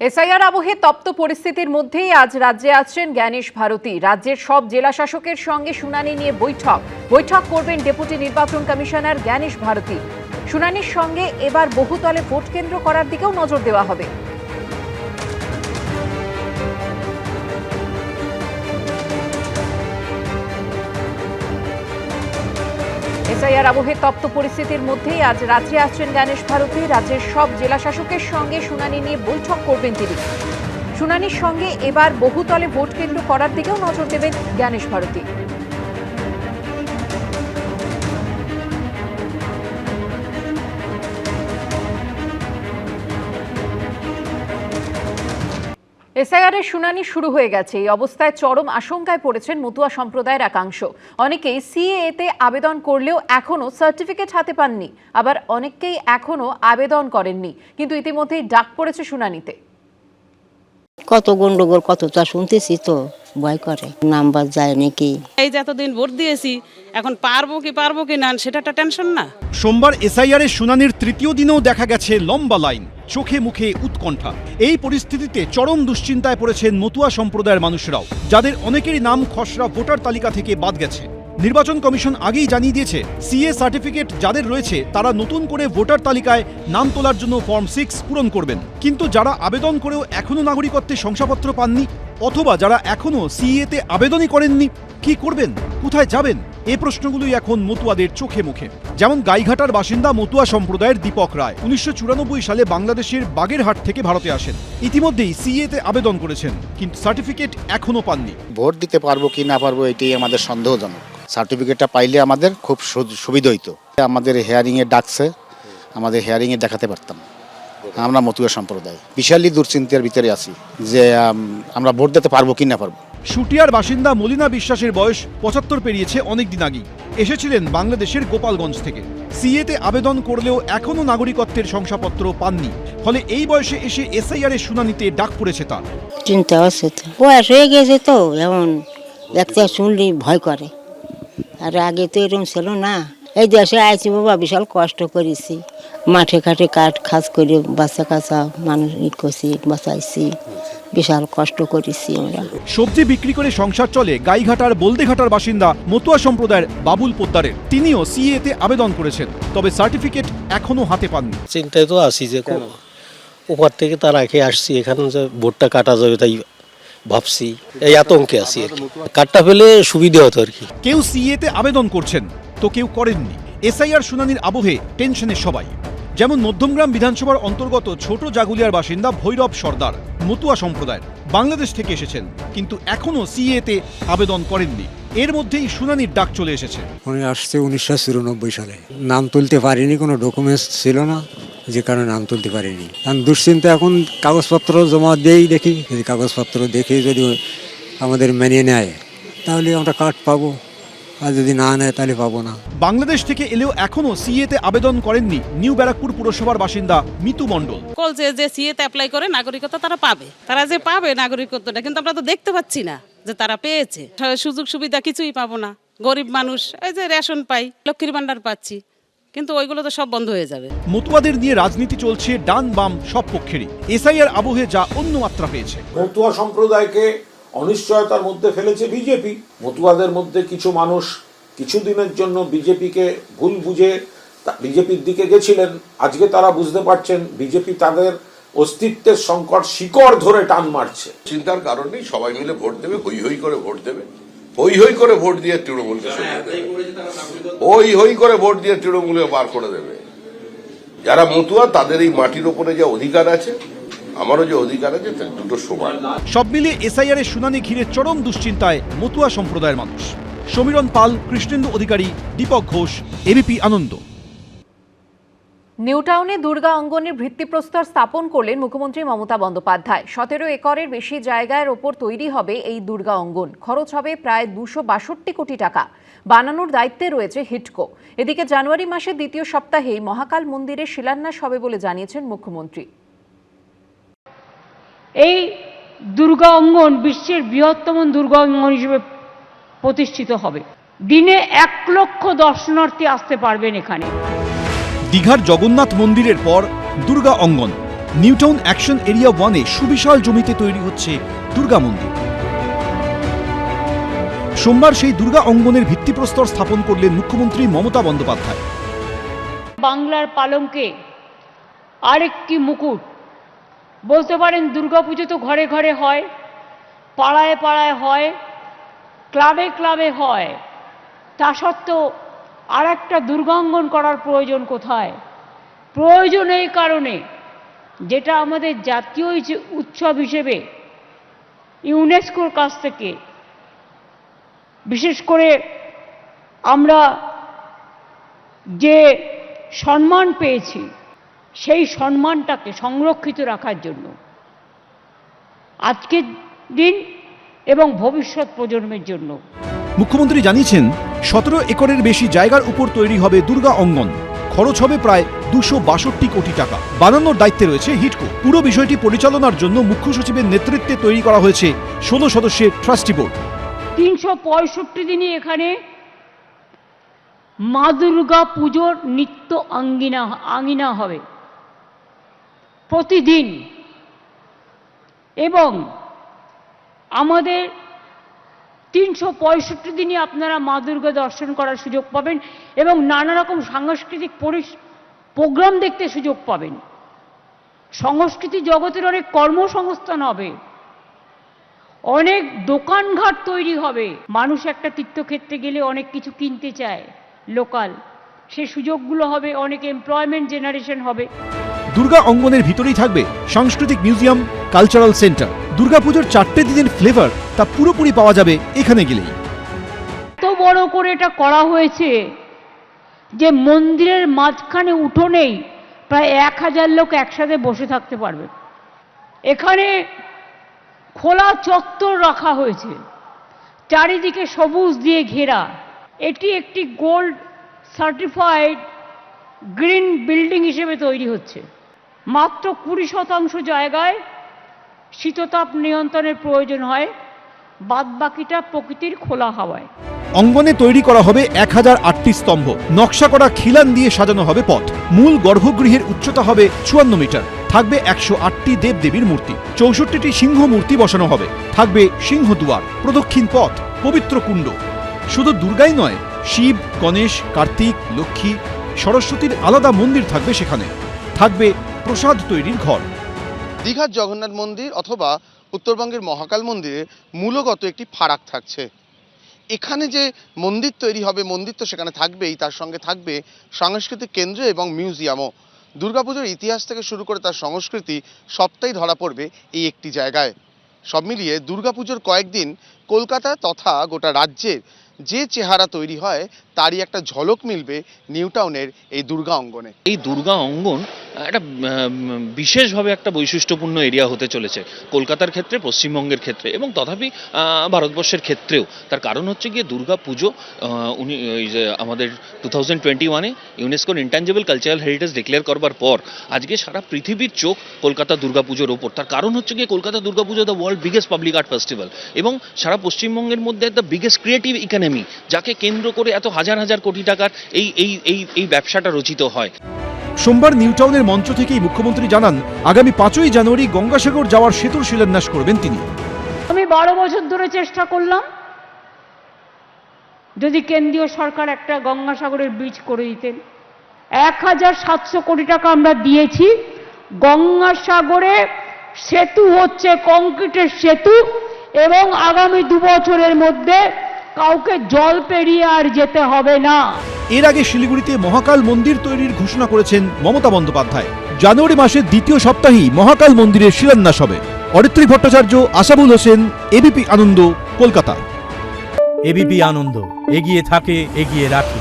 SIR আবহে তপ্ত পরিস্থিতির মধ্যেই আজ রাজ্যে আসছেন জ্ঞানেশ ভারতী। রাজ্যের সব জেলা শাসকের সঙ্গে শুনানি নিয়ে বৈঠক করবেন ডেপুটি নির্বাচন কমিশনার জ্ঞানেশ ভারতী। শুনানির সঙ্গে এবার বহুতলে ভোট কেন্দ্র করার দিকেও নজর দেওয়া হবে। এসআইআর আবহে তপ্ত পরিস্থিতির মধ্যেই আজ রাজ্যে আসছেন জ্ঞানেশ ভারতী। রাজ্যের সব জেলা শাসকের সঙ্গে শুনানি নিয়ে বৈঠক করবেন তিনি। শুনানির সঙ্গে এবার বহুতলে ভোট কেন্দ্র করার দিকেও নজর দেবেন জ্ঞানেশ ভারতী। এসআইআর এর শুনানি শুরু হয়ে গেছে। এই অবস্থায় চরম আশঙ্কায় পড়েছেন মতুয়া সম্প্রদায়ের একাংশ। অনেকেই সিএএতে আবেদন করলেও এখনো সার্টিফিকেট হাতে পাননি, আবার অনেকেই এখনো আবেদন করেননি, কিন্তু ইতিমধ্যেই ডাক পড়েছে শুনানিতে। কত গন্ডগোল কতটা শুনতেছি, তো ভয় করে নাম্বার যায় নাকি। এই যে এতদিন ভোট দিয়েছি, এখন পারবো কি না সেটা একটা টেনশন না। সোমবার এসআইআর এর শুনানির তৃতীয় দিনেও দেখা গেছে লম্বা লাইন, চোখে মুখে উৎকণ্ঠা। এই পরিস্থিতিতে চরম দুশ্চিন্তায় পড়েছেন মতুয়া সম্প্রদায়ের মানুষরাও, যাদের অনেকেরই নাম খসড়া ভোটার তালিকা থেকে বাদ গেছে। নির্বাচন কমিশন আগেই জানিয়ে দিয়েছে, সিএ সার্টিফিকেট যাদের রয়েছে তারা নতুন করে ভোটার তালিকায় নাম তোলার জন্য ফর্ম 6 পূরণ করবেন। কিন্তু যারা আবেদন করেও এখনো নাগরিকত্বের শংসাপত্র পাননি, অথবা যারা এখনো সিএতে আবেদনই করেননি, কি করবেন, কোথায় যাবেন, এই প্রশ্নগুলোই এখন মতুয়াদের চোখে মুখে। যেমন গাইঘাটার বাসিন্দা মতুয়া সম্প্রদায়ের দীপক রায় 1994 সালে বাংলাদেশের বাগেরহাট থেকে ভারতে আসেন। ইতিমধ্যেই সিএতে আবেদন করেছেন, কিন্তু সার্টিফিকেট এখনো পাননি। ভোট দিতে পারবো কি না পারবো এটাই আমাদের সন্দেহজনক। সার্টিফিকেটটা পাইলে আমাদের খুব সুবিধা হইতো। আমাদের হেয়ারিংয়ে ডাকছে, আমাদের হেয়ারিংয়ে দেখাতে পারতাম। আমরা মতুয়া সম্প্রদায় বিশালই দুশ্চিন্তার ভিতরে আছি যে আমরা ভোট দিতে পারবো কি না পারবো। শুটিয়ার বাসিন্দা মলিনা বিশ্বাসের বয়স 75 পেরিয়েছে অনেকদিন আগেই। এসেছিলেন বাংলাদেশের গোপালগঞ্জ থেকে। সিএতে আবেদন করলেও এখনো নাগরিকত্বের শংসাপত্র পাননি। ফলে এই বয়সে এসে এসআইআর এর শুনানিতে ডাক পড়েছে তার। চিন্তা হচ্ছে, তো বয়স হয়ে গেছে, তো এমন একটা শুনলেই ভয় করে। আর আগে তো এরকম ছিল না। এই দেশে আইছি বাবা, বিশাল কষ্ট করেছি, মাঠে ঘাটে খাস করে বাচ্চা কাচ্চা মানুষ করছি, বাঁচাইছি, বিশাল কষ্ট করেছি আমরা। সবজি বিক্রি করে সংসার চলে গাইঘাটার বলদেঘাটার বাসিন্দা মতুয়া সম্প্রদায়ের বাবুল পোদ্দারের। তিনিও সিএতে আবেদন করেছেন, তবে সার্টিফিকেট এখনো হাতে পাননি। চিন্তায় তো আছি যে ওপার থেকে তার আগে আসছি, এখানে যে ভোটটা কাটা যাবে তাই ভাবছি, এই আতঙ্কে আছি আর কি। কাটটা পেলে সুবিধা হতো আর কি। কেউ সিএতে আবেদন করছেন, তো কেউ করেননি। এসআইআর শুনানির আবহে টেনশনে সবাই। যেমন মধ্যমগ্রাম বিধানসভার অন্তর্গত ছোট জাগুলিয়ার বাসিন্দা ভৈরব সর্দার মতুয়া সম্প্রদায়ের, বাংলাদেশ থেকে এসেছেন, কিন্তু এখনো সিএতে আবেদন করেননি। এর মধ্যেই শুনানির ডাক চলে এসেছে। উনি আসছে 1994 সালে। নাম তুলতে পারিনি, কোনো ডকুমেন্টস ছিল না, যে কারণে নাম তুলতে পারিনি। কারণ দুশ্চিন্তা, এখন কাগজপত্র জমা দিয়েই দেখি, যদি কাগজপত্র দেখে যদি আমাদের মেনে নেয় তাহলে আমরা কার্ড পাবো, আর যদি না নেয় তাহলে পাবো না। বাংলাদেশ থেকে এলেও এখনো সিএতে আবেদন করেননি নিউ ব্যারাকপুর পুরসভার বাসিন্দা মিতু মণ্ডল। বলছে যে সিএতে অ্যাপ্লাই করে নাগরিকত্ব তারা পাবে, তারা যে পাবে নাগরিকত্বটা, কিন্তু আমরা তো দেখতে পাচ্ছি না যে তারা পেয়েছে। সুযোগ সুবিধা কিছুই পাবো না। গরিব মানুষ, এই যে রেশন পাই, লক্ষ্মীর ভান্ডার পাচ্ছি, কিন্তু ওইগুলো তো সব বন্ধ হয়ে যাবে। মতুয়াদের নিয়ে রাজনীতি চলছে ডান বাম সব পক্ষেরই। এসআইআর আবহে যা অন্য মাত্রা পেয়েছে। মতুয়া সম্প্রদায়কে অনিশ্চয়তার মধ্যে ফেলেছে বিজেপি। মতুয়াদের মধ্যে কিছু মানুষ কিছুদিনের জন্য বিজেপিকে ভুল বুঝে বিজেপির দিকে গেছিলেন। আজকে তারা বুঝতে পারছেন বিজেপি তাদের অস্তিত্বের সংকট শিকড় ধরে টান মারছে। চিন্তার কারণেই সবাই মিলে ভোট দেবে, হই হই করে ভোট দেবে, হই হই করে ভোট দিয়ে তৃণমূলকে সরিয়ে দেবে, হই হই করে ভোট দিয়ে তৃণমূলকে বার করে দেবে। যারা মতুয়া তাদের এই মাটির ওপরে যে অধিকার আছে, আমারও যে অধিকার আছে, দুটো সমান। সব মিলিয়ে এসআইআর এর শুনানি ঘিরে চরম দুশ্চিন্তায় মতুয়া সম্প্রদায়ের মানুষ। সমীরণ পাল, কৃষ্ণেন্দু অধিকারী, দীপক ঘোষ, এবিপি আনন্দ। নিউটাউনে দুর্গা অঙ্গনের ভিত্তিপ্রস্তর স্থাপন করলেন মুখ্যমন্ত্রী মমতা বন্দ্যোপাধ্যায়। 17 একরের বেশি জায়গার ওপর তৈরি হবে এই দুর্গা অঙ্গন। খরচ হবে প্রায় 262 কোটি টাকা। বানানোর দায়িত্বে রয়েছে হিটকো। এদিকে জানুয়ারি মাসের দ্বিতীয় সপ্তাহেই মহাকাল মন্দিরের শিলান্যাস হবে বলে জানিয়েছেন মুখ্যমন্ত্রী। এই দুর্গা অঙ্গন বিশ্বের বৃহত্তম দুর্গা অঙ্গন হিসেবে প্রতিষ্ঠিত হবে। দিনে 1 লক্ষ দর্শনার্থী আসতে পারবেন এখানে। দীঘার জগন্নাথ মন্দিরের পর দুর্গা অঙ্গন, নিউটাউন অ্যাকশন এরিয়া 1-এ সুবিশাল জমিতে তৈরি হচ্ছে দুর্গা মন্দির। সোমবার সেই দুর্গা অঙ্গনের ভিত্তিপ্রস্তর স্থাপন করলেন মুখ্যমন্ত্রী মমতা বন্দ্যোপাধ্যায়। বাংলার পালঙ্কে আরেকটি মুকুট, বলতে পারেন দুর্গাপুজো তো ঘরে ঘরে হয়, পাড়ায় পাড়ায় হয়, ক্লাবে ক্লাবে হয়, তা সত্ত্বেও আর একটা দুর্গাঙ্গন করার প্রয়োজন কোথায়? প্রয়োজন এই কারণে, যেটা আমাদের জাতীয় উৎসব হিসেবে ইউনেস্কোর কাছ থেকে বিশেষ করে আমরা যে সম্মান পেয়েছি, সেই সম্মানটাকে সংরক্ষিত রাখার জন্য আজকের দিন এবং ভবিষ্যৎ প্রজন্মের জন্য। মুখ্যমন্ত্রী জানিয়েছেন 17 একরের বেশি জায়গার উপর তৈরি হবে দুর্গা অঙ্গন। খরচ হবে প্রায় 262 কোটি টাকা। বানানোর দায়িত্বে রয়েছে হিডকো। পুরো বিষয়টি পরিচালনার জন্য মুখ্য সচিবের নেতৃত্বে তৈরি করা হয়েছে 16 সদস্যের ট্রাস্টি বোর্ড। 365 দিনই এখানে মা দুর্গা পুজোর নিত্য আঙ্গিনা হবে প্রতিদিন, এবং আমাদের 365 দিনই আপনারা মা দুর্গা দর্শন করার সুযোগ পাবেন এবং নানা রকম সাংস্কৃতিক প্রোগ্রাম দেখতে সুযোগ পাবেন। সংস্কৃতি জগতের অনেক কর্মসংস্থান হবে, অনেক দোকানঘাট তৈরি হবে। মানুষ একটা তীর্থক্ষেত্রে গেলে অনেক কিছু কিনতে চায় লোকাল, সে সুযোগগুলো হবে, অনেক এমপ্লয়মেন্ট জেনারেশন হবে। দুর্গা অঙ্গনের ভিতরেই থাকবে সাংস্কৃতিক মিউজিয়াম, কালচারাল সেন্টার। দুর্গাপুজোর 4টে দিনের ফ্লেভার তা পুরোপুরি পাওয়া যাবে এখানে গেলেই। এত বড় করে এটা করা হয়েছে যে মন্দিরের মাঝখানে উঠোনেই প্রায় 1000 লোক একসাথে বসে থাকতে পারবে। এখানে খোলা চত্বর রাখা হয়েছে, চারিদিকে সবুজ দিয়ে ঘেরা। এটি একটি গোল্ড সার্টিফাইড গ্রিন বিল্ডিং হিসেবে তৈরি হচ্ছে। মাত্র 20% জায়গায় শীততাপ নিয়ন্ত্রণের প্রয়োজন হয়, বাদবাকিটা প্রকৃতির খোলা হাওয়ায়। অঙ্গনে তৈরি করা হবে 1008টি স্তম্ভ। নকশা করা খিলান দিয়ে সাজানো হবে পথ। মূল গর্ভগৃহের উচ্চতা হবে 54 মিটার। থাকবে 108টি দেবদেবীর মূর্তি, 64টি সিংহ মূর্তি বসানো হবে। থাকবে সিংহদুয়ার, প্রদক্ষিণ পথ, পবিত্র কুণ্ড। শুধু দুর্গাই নয়, শিব, গণেশ, কার্তিক, লক্ষ্মী, সরস্বতীর আলাদা মন্দির থাকবে সেখানে। থাকবে প্রসাদ তৈরির ঘর। দীঘার জগন্নাথ মন্দির অথবা উত্তরবঙ্গের মহাকাল মন্দিরে মূলগত একটি ফারাক থাকছে। এখানে যে মন্দির তৈরি হবে, মন্দির তো সেখানে থাকবেই, তার সঙ্গে থাকবে সাংস্কৃতিক কেন্দ্র এবং মিউজিয়ামও। দুর্গাপুজোর ইতিহাস থেকে শুরু করে তার সংস্কৃতি সবটাই ধরা পড়বে এই একটি জায়গায়। সব মিলিয়ে দুর্গাপুজোর কয়েকদিন কলকাতা তথা গোটা রাজ্যের যে চেহারা তৈরি হয় তারই একটা ঝলক মিলবে নিউটাউনের এই দুর্গা অঙ্গনে। এই দুর্গা অঙ্গন একটা বিশেষভাবে একটা বৈশিষ্ট্যপূর্ণ এরিয়া হতে চলেছে কলকাতার ক্ষেত্রে, পশ্চিমবঙ্গের ক্ষেত্রে এবং তথাপি ভারতবর্ষের ক্ষেত্রেও। তার কারণ হচ্ছে গিয়ে দুর্গা পুজো আমাদের 2021-এ ইউনেস্কোর ইনট্যাঞ্জেবল কালচারাল হেরিটেজ ডিক্লেয়ার করবার পর আজকে সারা পৃথিবীর চোখ কলকাতা দুর্গাপুজোর ওপর। তার কারণ হচ্ছে গিয়ে Kolkata Durga Puja the world biggest public art festival এবং সারা পশ্চিমবঙ্গের মধ্যে দ্য বিগেস্ট ক্রিয়েটিভ ইকোনমি, যাকে কেন্দ্র করে এত হাজার হাজার কোটি টাকার এই ব্যবসাটা রচিত হয়। সোমবার নিউটাউনের মঞ্চ থেকেই মুখ্যমন্ত্রী জানান, আগামী 5ই জানুয়ারি গঙ্গাসাগর যাওয়ার সেতুর শিলান্যাস করবেন তিনি। আমি 12 বছর ধরে চেষ্টা করলাম, যদি কেন্দ্রীয় সরকার একটা গঙ্গাসাগরের ব্রিজ করে দিতেন। 1700 কোটি টাকা আমরা দিয়েছি। গঙ্গাসাগরে সেতু হচ্ছে কংক্রিটের সেতু, এবং আগামী 2 বছরের মধ্যে কাউকে জল পেরিয়ে আর যেতে হবে না। এর আগে শিলিগুড়িতে মহাকাল মন্দির তৈরির ঘোষণা করেছেন মমতা বন্দ্যোপাধ্যায়। জানুয়ারি মাসের দ্বিতীয় সপ্তাহেই মহাকাল মন্দিরের শিলান্যাস হবে। অরিত্রী ভট্টাচার্য, আসাবুল হোসেন, এবিপি আনন্দ, কলকাতা। এবিপি আনন্দ, এগিয়ে থাকে, এগিয়ে রাখে।